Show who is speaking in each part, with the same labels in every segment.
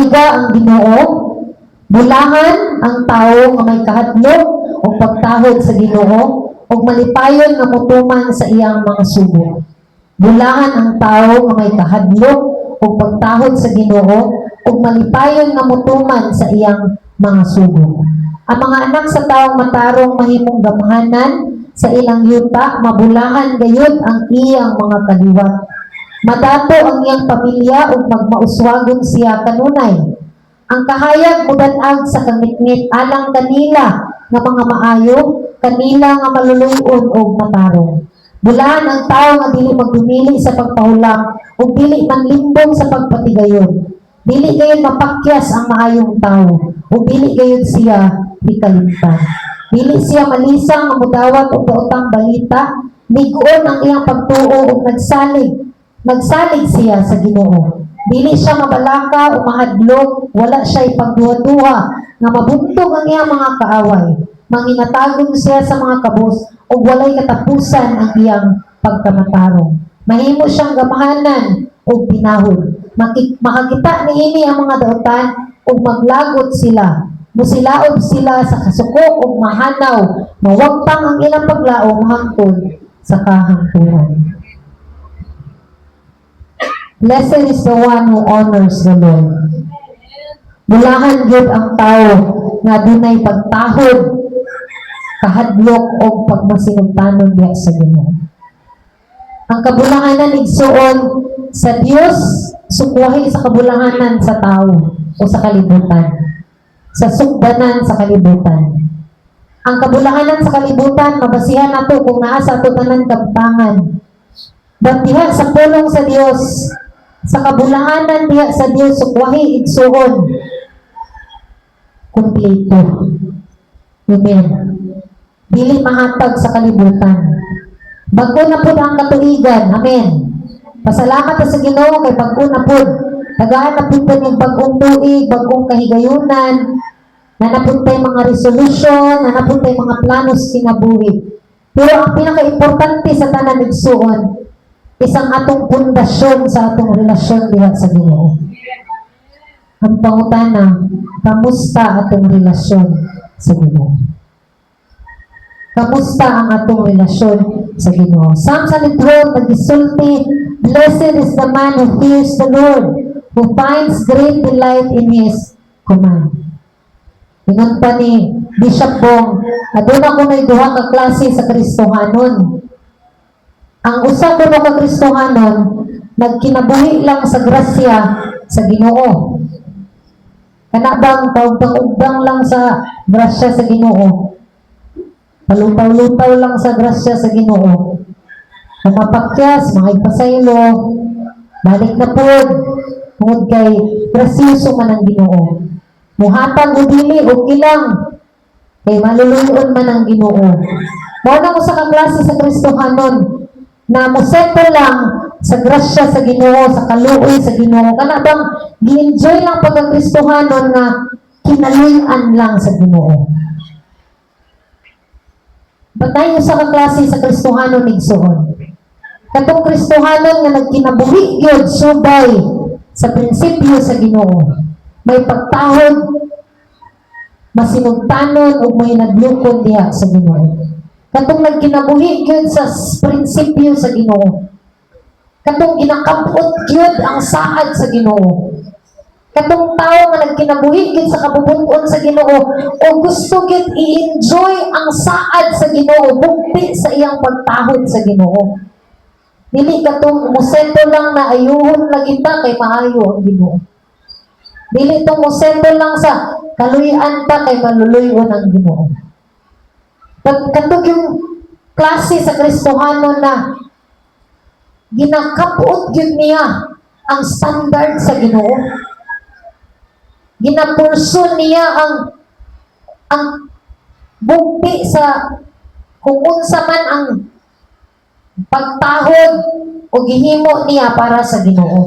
Speaker 1: dayga ang Ginoo, bulahan ang tawo nga may kahadlok o pagtahod sa Ginoo, o malipayon nga mutuman sa iyang mga sugo. Bulahan ang tawo nga may kahadlok o pagtahod sa Ginoo, o malipayon nga mutuman sa iyang mga sugo. Ang mga anak sa taong matarong mahimong gamhanan sa ilang yuta, mabulahan gayud ang iyang mga kaliwat. Madato ang iyang pamilya ug magmauswagon siya kanunay. Ang kahayag mudan-ag sa kangitngit alang kanila nga mga maayo, kanila nga maluluyon ug matarong. Bulahan ang tawo nga dili magdumili sa pagpahulak ug dili manlimbong sa pagpatigayon. Dili gayud mapakyas ang maayong tawo ug dili gayud siya hikalimtan. Dili siya malisang nga mudawat og daotang balita, lig-on ang iyang pagtuo ug nagsalig siya sa Ginoo. Dili siya mabalaka o mahadlok, wala siya ipagduha-duha nga mabuntog ang iyang mga kaaway. Manginatagong siya sa mga kabus ug walay katapusan ang iyang pagkamatarong. Mahimo siyang gamahanan ug pinahod. Makakita niini ang mga daotan ug maglagot sila. Musilaob sila sa kasuko ug mahanaw, mawagtang ang ilang paglaom hangtod sa kahangturan. Blessed is the one who honors the Lord. Bulahan gyud ang tawo nga dunay pagtahod, kahadlok o pagmasinugtanon diha sa Ginoo. Ang kabulahanan igsuon sa Dios, sukwahi sa kabulahanan sa tawo o sa kalibutan. Sa sukbanan sa kalibutan. Ang kabulahanan sa kalibutan, mabasihan nato kung naa sa ato tanan kabtangan. Diha sa pulong sa Dios, sa kabulahanan diha sa Dios, sukwahi igsuon. Kumpleto. Amen. Dili mahatag sa kalibutan. Bago na po ang katuigan. Amen. Pasalamat sa Ginoo kay bago na po. Tagaan na po yung bagong tuig, bagong kahigayunan, na napuntay mga resolution, na napuntay mga planos kinabuhi. Pero ang pinaka-importante sa tanan igsuon, isang atong pundasyon sa atong relasyon diha sa Ginoo. Ang pangutana, kamusta atong relasyon sa Ginoo? Kamusta ang atong relasyon sa Ginoo? Psalm 112 nagsulti, "Blessed is the man who fears the Lord, who finds great delight in His command." Ingon pa ni Bishop Bong, aduna ko na duha ka klase sa Kristohanon. Ang usa ko ka Kristohanon, nagkinabuhi lang sa grasya sa Ginoo. Kana bang paugdang lang sa grasya sa Ginoo? Palutaw-lutaw lang sa grasya sa Ginoo. Mapakyas, makipasaylo, balik na po, tungod kay grasyoso man ang Ginoo. Muhatag o dili, okay lang. Kay maluluyon man ang Ginoo. Muna ko sa kaklase sa Kristohanon, na museto lang sa grasya sa Ginoo, sa kaluoy sa Ginoo. Kana bang gi-enjoy lang pagka-Kristohanon nga kinaluyan lang sa Ginoo. Batay sa kaklase sa Kristohanon igsuon. Katong Kristohanon nga nagkinabuhi gyud subay sa prinsipyo sa Ginoo. May pagtahod, masinugtanon ug may naglukod diha sa Ginoo. Katong nagkinabuhi gyud sa prinsipyo sa Ginoo. Katong ginakabot gyud ang saad sa Ginoo. Katong tao nga nagkinabuhi gyud sa kabubun-on sa Ginoo o gusto gyud i-enjoy ang saad sa Ginoo, bugti sa iyang pagtahod sa Ginoo. Dili katong museto lang na ayuhon lagi ta kay maayo ang Ginoo. Dili tong museto lang sa kaluyan ta kay maluluyon ang Ginoo. Katong yung klase sa Kristohanon na ginakabot gyud niya ang standard sa Ginoo. Ginapurso niya ang bugti sa kung unsa man ang pagtahod o gihimo niya para sa Ginoo.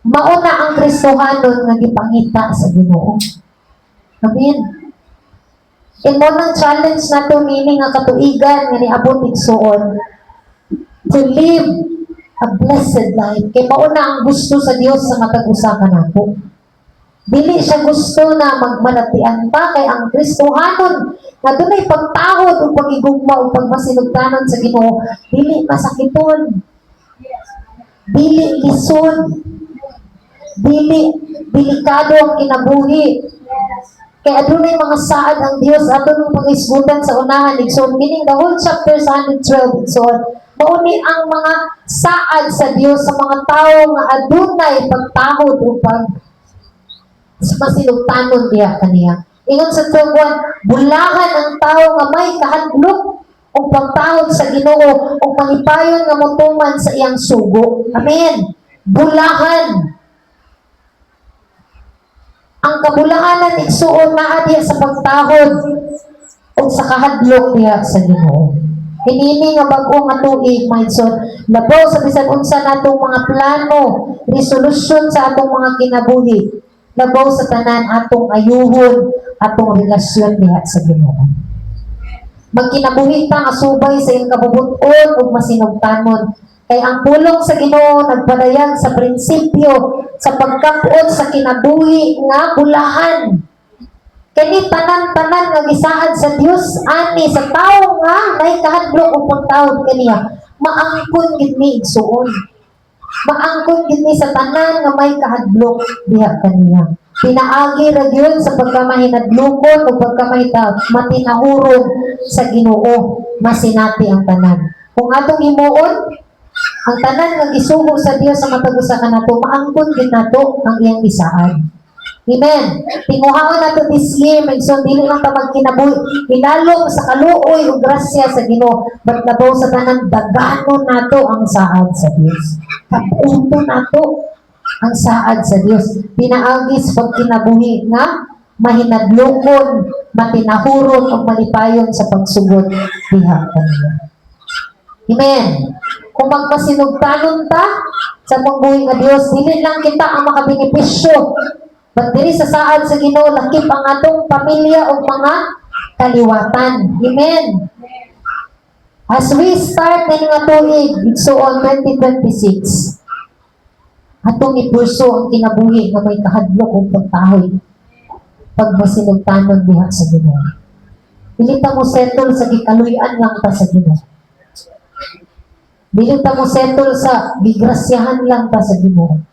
Speaker 1: Mauna ang Kristohanon nga gipangita sa Ginoo. Amen. Imo nang challenge nato nini nga katuigan nga niabot igsuon to live a blessed life. Kay mauna ang gusto sa Dios sa matag-usa ka nato. Dili siya gusto na magmalatian pa kay ang Kristohanon nga dunay pagtahod ug pagigugma ug pagmasinugtanon sa Ginoo dili masakiton, dili lisod, dili delikado ang kinabuhi. Kay adunay mga saad ang Dios aton pag-isgutan sa unahan igsoon kining the whole chapter sa 112 igsoon. Mauni ang mga saad sa Dios sa mga tawo nga adunay pagtahod ug masinugtanon diha kaniya. Ingon sa 12:1, bulahan ang tawo nga may kahadlok o pagtahod sa Ginoo o malipayon nga motuman sa iyang sugo. Amen. Bulahan. Ang kabulahanan igsuon naa diha sa pagtahod o sa kahadlok diha sa Ginoo. Hinini nga bag-o nga tuig, maidson, labaw sa bisan unsa natong mga plano, resolusyon sa atong mga kinabuhi. Labaw sa tanan atong ayuhon, atong relasyon diha sa Ginoo. Magkinabuhi ta nga subay sa iyang kabubuton ug masinugtanon. Kay ang pulong sa Ginoo nagpadayag sa prinsipyo sa pagkapuot sa kinabuhi nga bulahan. Kani tanan-tanan nga gisaad sa Dios ani sa tawo nga may kahadlok ug pagtawod kaniya, maangkon gid ni igsuon. Maangkon gid ni sa tanan nga may kahadlok diha kaniya. Pinaagi ra gyud sa pagkamahinadlokon o pagkamatinahurog sa Ginoo masinati ang tanan. Kung atong himuon ang tanan nga gisugo sa Dios sa matag usa kanato, maangkon gid nato ang iyang gisaad. Amen. Tinguhaon nato this year, magson dili lang ta magkinabuhi, hinalong sa kaluoy ug grasya sa Ginoo, but labaw sa tanan daganon nato ang saad sa Dios. Kaputo nato ang saad sa Dios. Pinaagis pagkinabuhi nga mahinadlokon, matinahurot ug malipayon sa pagsugod diha kaniya. Amen. Kung magmasinugtanon ta sa pagbuhi nga Dios, dili lang kita ang makabenepisyo. But diri sa saad sa Ginoo lakip ang atong pamilya o mga kaliwatan. Amen. As we start na nga tuig, igsuon 2026, atong ipurso ang kinabuhi nga may kahadlok o pagtahoy pagmasinugtanon diha sa Ginoo. Dili ta mo settle sa gikaluy-an lang ta sa Ginoo. Dili ta mo settle sa gigrasyahan lang ta sa Ginoo.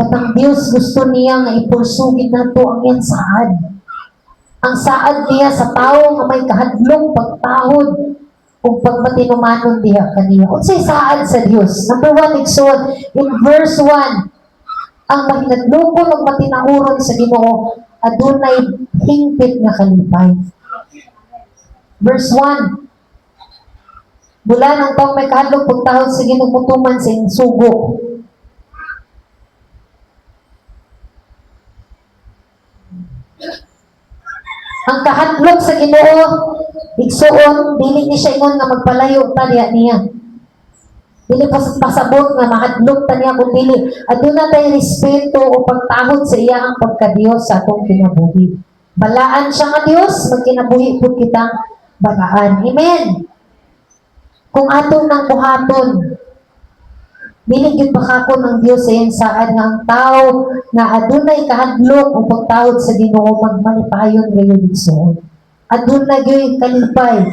Speaker 1: Ang Diyos gusto niya nga ipursugid nato ang iyang saad. Ang saad niya sa tao nga may kahadlong pagtahod o pagmatinumanon diha kaniya. Unsay saad sa Dios? Number 1, igsoon in verse 1, ang mahinadlokon ug matinahuron sa Ginoo adunay hingpit nga kalipay. Verse 1, bulan ang taong may kahadlong pagtahod sa Ginoo mutuman sa iyang sugo. Ang kahadlok sa Ginoo igsuon dili ni siya ingon nga magpalayo ta diha niya. Dili pasabot nga mahadlok ta niya kun dili aduna tay respeto o pagtahod sa iya ang pagka-Dios sa atong kinabuhi. Balaan siya nga Dios, magkinabuhi pud kitang balaan. Amen. Kung atong nang buhaton dili gyud pakakon ang Dios sa iyang saad nga ang tao nga adunay kahadlok o pagtawad sa Ginoo magmalipayon gayud igsoon. Adunay gyud kalipay,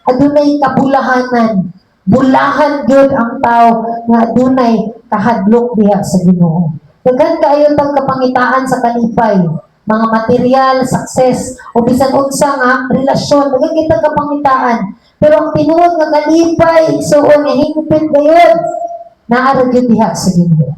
Speaker 1: adunay kabulahanan. Bulahan gyud ang tao nga adunay kahadlok diha sa Ginoo. Daghan kaayo tang kapangitaan sa kalipay, mga material, success o bisan unsa nga relasyon, daghan kitang kapangitaan. Pero ang tinuod nga kalipay igsoon nga hingpit gayud naaragyod diha sa Ginoo.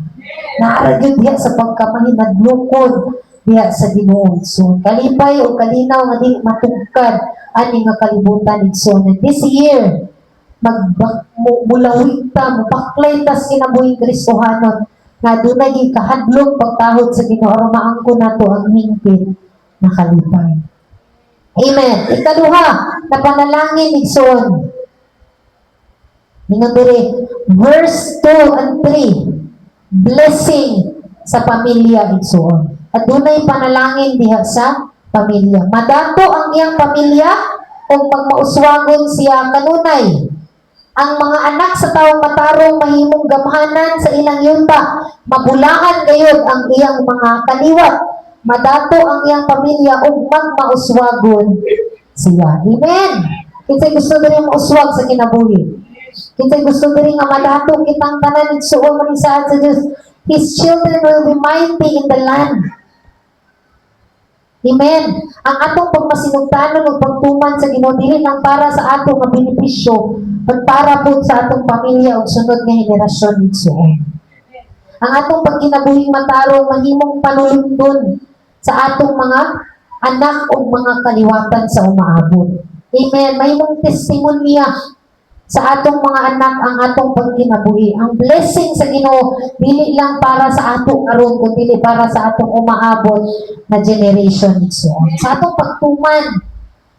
Speaker 1: Naaragyod diha sa pagkamahinadlokon diha sa Ginoo. So, kalipay o kalinaw nga di matugkad ani nga kalibutan igsoon. This year, mulawig ta, mubaklay ta sa kinabuhing Kristohanon nga dunay gikahadlok pagtahod sa Ginoo aron maangkon nato ang hingpit na kalipay. Amen. Ikaduha, na panalangin igsoon. Ningon diri, verse 2 and 3, blessing sa pamilya igsoon. Adunay panalangin diha sa pamilya. Madato ang iyang pamilya kung pagmauswagon siya kanunay Ang mga anak sa taong matarong mahimong gamhanan sa ilang yuta, mabulahan gayud ang iyang mga kaliwat, madato ang iyang pamilya ug magmauswagon siya. Amen. Kinsay gusto diri mauswag sa kinabuhi? Kinsay gusto diri nga madato kitang tanan igsuon man sa Dios? His children will be mighty in the land. Amen. Ang atong pagmasinugtanon ug pagtuman sa Ginoo dili lang para sa atong nga benepisyo, pag para po sa atong pamilya ug sunod nga henerasyon igsuon. Ang atong pagkinabuhing matarong mahimong panulundon sa atong mga anak ug mga kaliwatan sa umaabot. Amen. Mahimong testimonya sa atong mga anak ang atong pagkinabuhi. Ang blessing sa Ginoo dili lang para sa atong karon kundi para sa atong umaabot na generation igsuon. Sa atong pagtuman,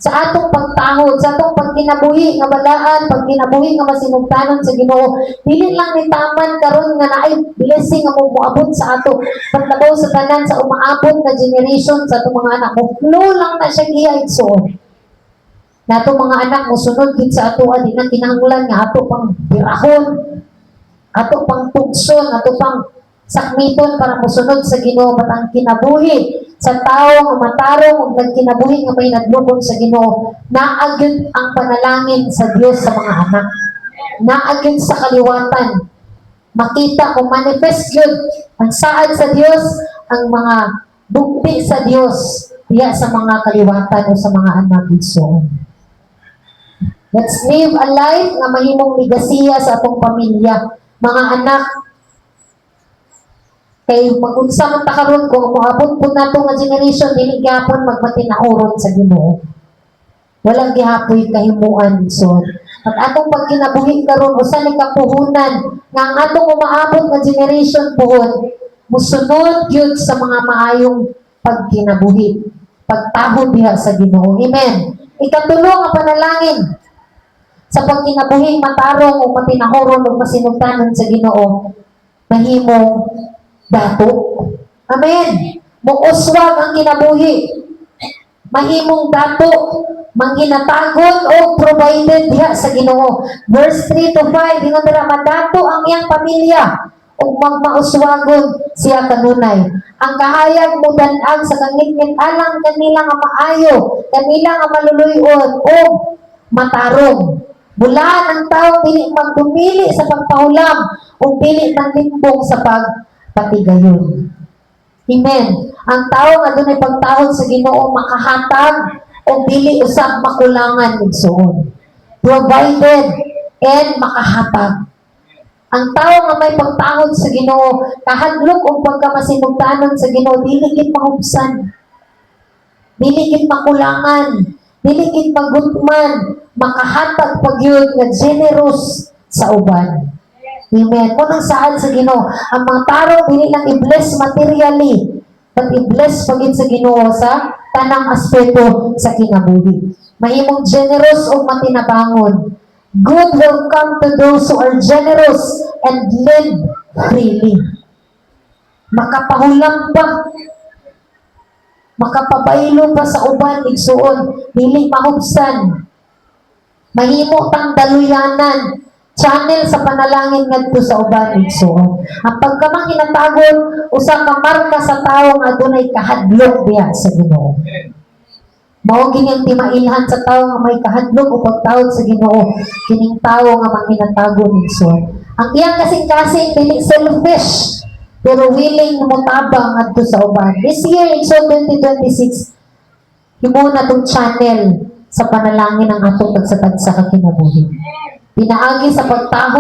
Speaker 1: sa atong pagtahod, sa atong pagkinabuhi nga balaan, pagkinabuhi nga masinugtanon sa Ginoo, dili lang ni taman karon nga naay blessing nga moabot sa ato paglabaw sa tanan sa umaabot na generation sa atong mga anak. Flow lang na siya giya igsuon. Nato mga anak mosunod gid sa ato di na kinahanglan nga ato pang birahon, ato pang tukson, ato pang sakmiton para mosunod sa Ginoo. Matang kinabuhi sa tawo nga matarong ug nagkinabuhi nga may nadlubon sa Ginoo, naagid ang panalangin sa Dios sa mga anak, naagid sa kaliwatan, makita kung manifest yun ang saad sa Dios, ang mga bukti sa Dios diya sa mga kaliwatan o sa mga anak igsoon. Let's live a life nga mahimong ligasiya sa atong pamilya, mga anak. Kay mag-unsa man ta karon kung moabot pud nato nga generation dili gyapon magmatinaoron sa Ginoo. Walang gihapoy kahimuan so. At atong pagkinabuhi karon usa ni kapuhunan nga ang atong umaabot nga generation puhon musunod gyud sa mga maayong pagkinabuhi, pagtahod diha sa Ginoo. Amen. Ikatulo nga panalangin sa pagkinabuhing matarong o matinahoron o masinugtanon sa Ginoo, mahimong dato. Amen. Muuswag ang kinabuhi. Mahimong dato, mangginatagon o provided diha sa Ginoo. Verse 3 to 5, ingon dira madato ang iyang pamilya ug magmauswagon siya kanunay. Ang kahayag mo dan-ag sa kangitngit alang kanila nga maayo, kanila nga maluluyon o matarong. Bulaan ang tao dili magdumili sa pagpahulam o dili manlimbong sa pagpatigayon. Amen. Ang tao nga dunay pagtahod sa Ginoo makahatag o dili usab makulangan igsuon. Provided and makahatag. Ang tao nga may pagtahod sa Ginoo, kahadlok o pagkamasinugtanon sa Ginoo, dili gid mahubsan. Dili gid makulangan, dili gid magutman, makahatag pagyud nga generous sa uban. Amen. Munang saad sa Ginoo, ang mga tao dili lang i-bless materially, but i-bless pagid sa Ginoo sa tanang aspeto sa kinabuhi. Mahimong generous o matinabangon. Good will come to those who are generous and live freely. Makapahulam pa, makapabaylo pa sa uban igsuon, dili mahubsan. Mahimo tang daluyanan, channel sa panalangin ngadto sa uban igsuon. Ang pagkamang hinatagon usa ka marka sa tawo nga adunay kahadlok diha sa Ginoo. Mao gining timailhan sa tawo nga may kahadlok o pagtawod sa Ginoo, kining tawo nga manghinatagon igsuon. Ang iyang kasing-kasing dili selfish, pero willing na mutabang adto sa uban. This year, igsoon 2026, himo na tong channel sa panalangin ang atong tagsatag sa kakinabuhi. Pinaagi sa pagtahod